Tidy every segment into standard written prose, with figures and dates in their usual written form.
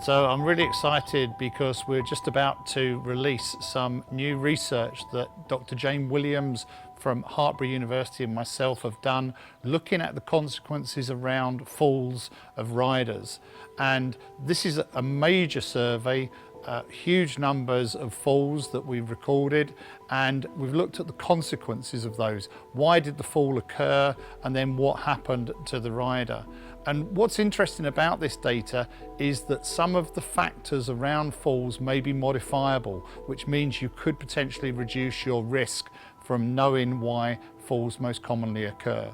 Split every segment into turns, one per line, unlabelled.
So I'm really excited because we're just about to release some new research that Dr. Jane Williams from Brill University and myself have done, looking at the consequences around falls of riders. And this is a major survey, huge numbers of falls that we've recorded, and we've looked at the consequences of those. Why did the fall occur, and then what happened to the rider? And what's interesting about this data is that some of the factors around falls may be modifiable, which means you could potentially reduce your risk from knowing why falls most commonly occur.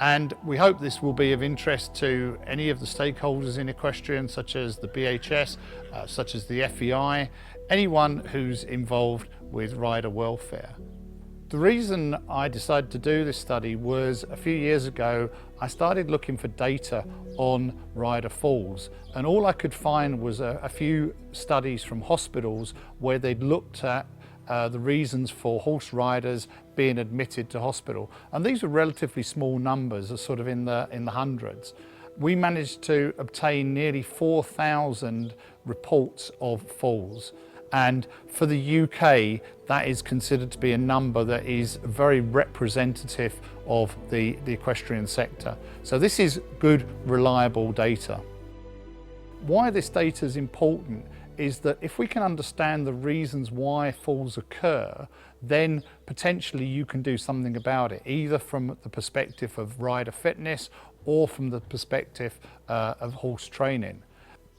And we hope this will be of interest to any of the stakeholders in equestrian, such as the BHS, such as the FEI, anyone who's involved with rider welfare. The reason I decided to do this study was a few years ago I started looking for data on rider falls, and all I could find was a few studies from hospitals where they'd looked at the reasons for horse riders being admitted to hospital, and these were relatively small numbers, sort of in the hundreds. We managed to obtain nearly 4,000 reports of falls. And for the UK, that is considered to be a number that is very representative of the equestrian sector. So this is good, reliable data. Why this data is important is that if we can understand the reasons why falls occur, then potentially you can do something about it, either from the perspective of rider fitness or from the perspective of horse training.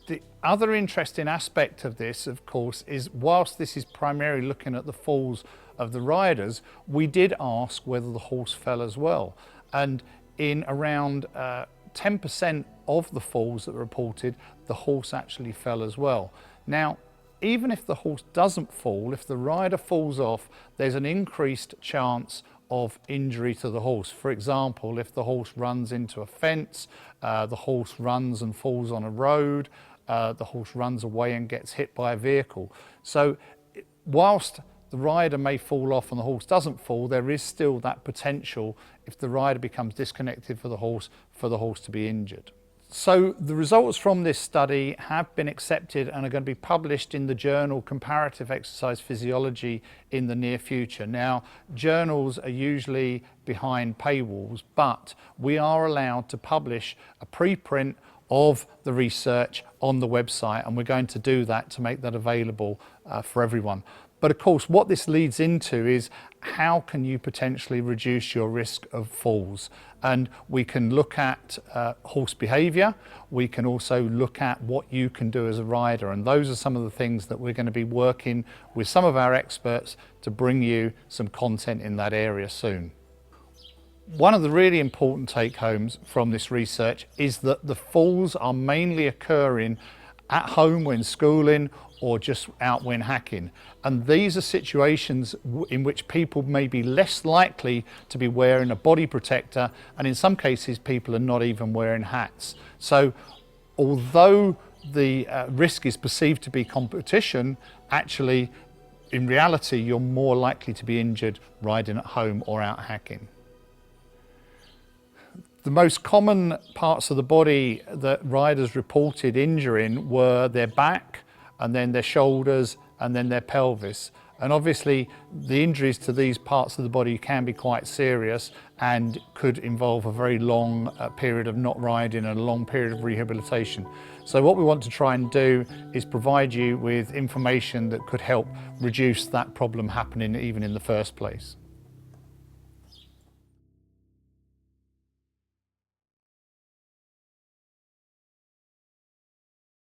The other interesting aspect of this, of course, is whilst this is primarily looking at the falls of the riders, we did ask whether the horse fell as well. And in around 10% of the falls that were reported, the horse actually fell as well. Now, even if the horse doesn't fall, if the rider falls off, there's an increased chance of injury to the horse. For example, if the horse runs into a fence, the horse runs and falls on a road, the horse runs away and gets hit by a vehicle. So whilst the rider may fall off and the horse doesn't fall, there is still that potential, if the rider becomes disconnected for the horse to be injured. So the results from this study have been accepted and are going to be published in the journal Comparative Exercise Physiology in the near future. Now, journals are usually behind paywalls, but we are allowed to publish a preprint of the research on the website, and we're going to do that to make that available for everyone. But of course, what this leads into is how can you potentially reduce your risk of falls? And we can look at horse behaviour, we can also look at what you can do as a rider, and those are some of the things that we're going to be working with some of our experts to bring you some content in that area soon. One of the really important take-homes from this research is that the falls are mainly occurring at home when schooling or just out when hacking. And these are situations in which people may be less likely to be wearing a body protector, and in some cases people are not even wearing hats. So although the risk is perceived to be competition, actually in reality you're more likely to be injured riding at home or out hacking. The most common parts of the body that riders reported injuring were their back, and then their shoulders, and then their pelvis. And obviously the injuries to these parts of the body can be quite serious and could involve a very long period of not riding and a long period of rehabilitation. So what we want to try and do is provide you with information that could help reduce that problem happening even in the first place.